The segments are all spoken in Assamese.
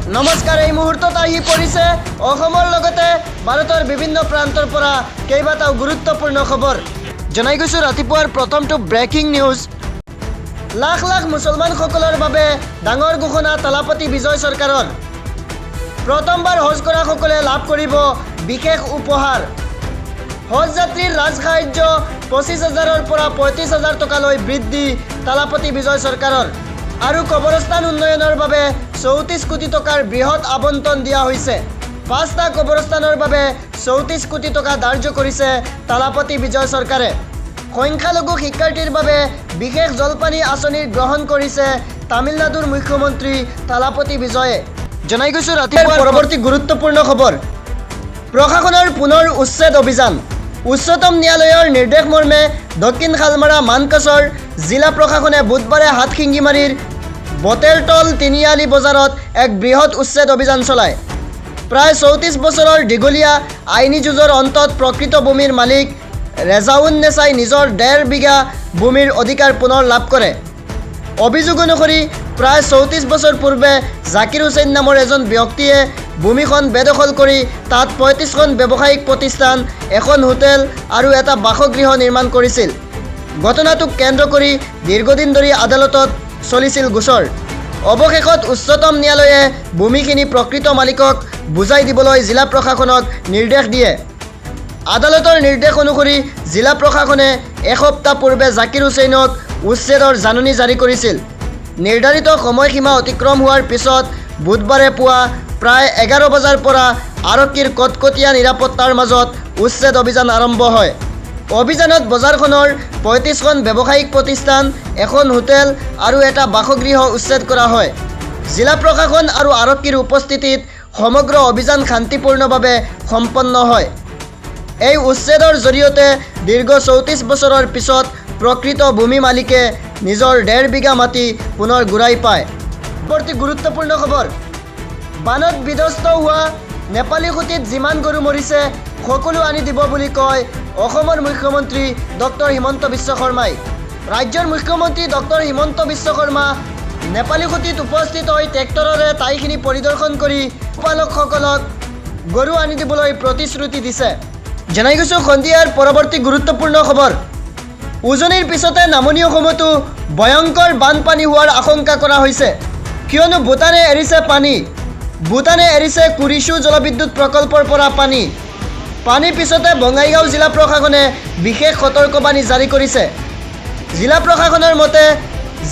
নমস্কাৰ, এই মুহূৰ্তত আহি পৰিছে অসমৰ লগতে ভাৰতৰ বিভিন্ন প্ৰান্তৰ পৰা কেইবাটাও গুৰুত্বপূৰ্ণ খবৰ। জনাই গৈছোঁ ৰাতিপুৱাৰ প্ৰথমটো ব্ৰেকিং নিউজ। লাখ লাখ মুছলমানসকলৰ বাবে ডাঙৰ ঘোষণা তালাপতি বিজয় চৰকাৰৰ। প্ৰথমবাৰ হজ কৰাসকলে লাভ কৰিব বিশেষ উপহাৰ। হজ যাত্ৰীৰ ৰাজসাহায্য ২৫,০০০-ৰ পৰা ৩৫,০০০ টকালৈ বৃদ্ধি তালাপতি বিজয় চৰকাৰৰ। আৰু কবৰস্থান উন্নয়নৰ বাবে ৩৪ কোটি টকাৰ বৃহৎ আবণ্টন দিয়া হৈছে। ৫টা কবৰস্থানৰ বাবে ৩৪ কোটি টকা ধাৰ্য কৰিছে তালাপতি বিজয় চৰকাৰে। সংখ্যালঘু শিক্ষাৰ্থীৰ বাবে বিশেষ জলপানী আঁচনি গ্ৰহণ কৰিছে তামিলনাডুৰ মুখ্যমন্ত্ৰী তালাপতি বিজয়ে। জনাই গৈছোঁ ৰাতিপুৱাৰ পৰৱৰ্তী গুৰুত্বপূৰ্ণ খবৰ। প্ৰশাসনৰ পুনৰ উচ্ছেদ অভিযান। উচ্চতম ন্যায়ালয়ৰ নিৰ্দেশ মৰ্মে দক্ষিণ শালমাৰা মানকাছৰ জিলা প্ৰশাসনে বুধবাৰে হাটশিঙিমাৰীৰ বটেলতল তিনিআলি বজাৰত এক বৃহৎ উচ্ছেদ অভিযান চলায়। প্ৰায় ৩৪ বছৰৰ দীঘলীয়া আইনী যুঁজৰ অন্তত প্ৰকৃত ভূমিৰ মালিক ৰেজাউন্নেছাই নিজৰ ১.৫ বিঘা ভূমিৰ অধিকাৰ পুনৰ লাভ কৰে। অভিযোগ অনুসৰি প্ৰায় ৩৪ বছৰ পূৰ্বে জাকিৰ হুছেইন নামৰ এজন ব্যক্তিয়ে ভূমিখন বেদখল কৰি তাত ৩৫খন ব্যৱসায়িক প্ৰতিষ্ঠান, এখন হোটেল আৰু এটা বাসগৃহ নিৰ্মাণ কৰিছিল। ঘটনাটোক কেন্দ্ৰ কৰি দীৰ্ঘদিন ধৰি আদালতত চলিছিল গোচৰ। অৱশেষত উচ্চতম ন্যায়ালয়ে ভূমিখিনি প্ৰকৃত মালিকক বুজাই দিবলৈ জিলা প্ৰশাসনক নিৰ্দেশ দিয়ে। আদালতৰ নিৰ্দেশ অনুসৰি জিলা প্ৰশাসনে এসপ্তাহ পূৰ্বে জাকিৰ হুছেইনক উচ্ছেদৰ জাননী জাৰি কৰিছিল। নিৰ্ধাৰিত সময়সীমা অতিক্ৰম হোৱাৰ পিছত বুধবাৰে পুৱা প্ৰায় ১১ বজাৰ পৰা আৰক্ষীৰ কটকটীয়া নিৰাপত্তাৰ মাজত উচ্ছেদ অভিযান আৰম্ভ হয়। অভিযানত বজাৰখনৰ ৩৫খন ব্যৱসায়িক প্ৰতিষ্ঠান, এখন হোটেল আৰু এটা বাসগৃহ উচ্ছেদ কৰা হয়। জিলা প্ৰশাসন আৰু আৰক্ষীৰ উপস্থিতিত সমগ্ৰ অভিযান শান্তিপূৰ্ণভাৱে সম্পন্ন হয়। এই উচ্ছেদৰ জৰিয়তে দীৰ্ঘ ৩৪ বছৰৰ পিছত প্ৰকৃত ভূমি মালিকে নিজৰ ১.৫ বিঘা মাটি পুনৰ ঘূৰাই পায়। পৰৱৰ্তী গুৰুত্বপূৰ্ণ খবৰ। বানত বিধ্বস্ত হোৱা নেপালী খুঁটিত যিমান গৰু মৰিছে সকলো আনি দিব বুলি কয় অসমৰ মুখ্যমন্ত্ৰী ডক্টৰ হিমন্ত বিশ্ব শৰ্মাই। ৰাজ্যৰ মুখ্যমন্ত্ৰী ডক্টৰ হিমন্ত বিশ্ব শৰ্মা নেপালী খুঁটিত উপস্থিত হৈ ট্ৰেক্টৰেৰে ঠাইখিনি পৰিদৰ্শন কৰি পশুপালকসকলক গৰু আনি দিবলৈ প্ৰতিশ্ৰুতি দিছে। জনাই গৈছোঁ সন্ধিয়াৰ পৰৱৰ্তী গুৰুত্বপূৰ্ণ খবৰ। উজনিৰ পিছতে নামনি অসমতো ভয়ংকৰ বানপানী হোৱাৰ আশংকা কৰা হৈছে, কিয়নো ভূটানে এৰিছে পানী। ভূটানে এৰিছে কুৰিচু জলবিদ্যুৎ প্ৰকল্পৰ পৰা পানী। পানীৰ পিছতে বঙাইগাঁও জিলা প্ৰশাসনে বিশেষ সতৰ্কবাণী জাৰি কৰিছে। জিলা প্ৰশাসনৰ মতে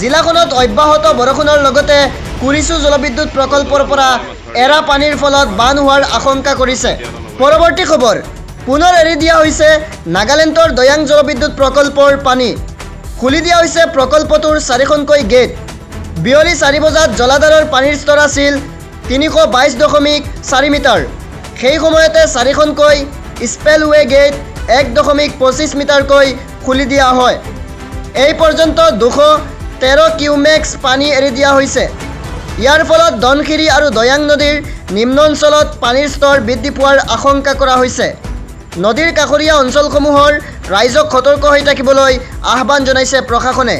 জিলাখনত অব্যাহত বৰষুণৰ লগতে কুৰিচু জলবিদ্যুৎ প্ৰকল্পৰ পৰা এৰা পানীৰ ফলত বান হোৱাৰ আশংকা কৰিছে। পৰৱৰ্তী খবৰ। পুনৰ এৰি দিয়া হৈছে নাগালেণ্ডৰ দয়াং জলবিদ্যুৎ প্ৰকল্পৰ পানী। খুলি দিয়া হৈছে প্ৰকল্পটোৰ ৪খনকৈ গেট। বিয়লি ৪ বজাত জলাধাৰৰ পানীৰ স্তৰ আছিল ৩২২.৪ মিটাৰ। সেই সময়তে ৪খনকৈ স্পেলৱে গেট ১.২৫ মিটাৰকৈ খুলি দিয়া হয়। এই পৰ্যন্ত ২১৩ কিউমেক্স পানী এৰি দিয়া হৈছে। ইয়াৰ ফলত ধনশিৰি আৰু দয়াং নদীৰ নিম্ন অঞ্চলত পানীৰ স্তৰ বৃদ্ধি পোৱাৰ আশংকা কৰা হৈছে। নদীৰ কাষৰীয়া অঞ্চলসমূহৰ ৰাইজক সতৰ্ক হৈ থাকিবলৈ আহ্বান জনাইছে প্ৰশাসনে।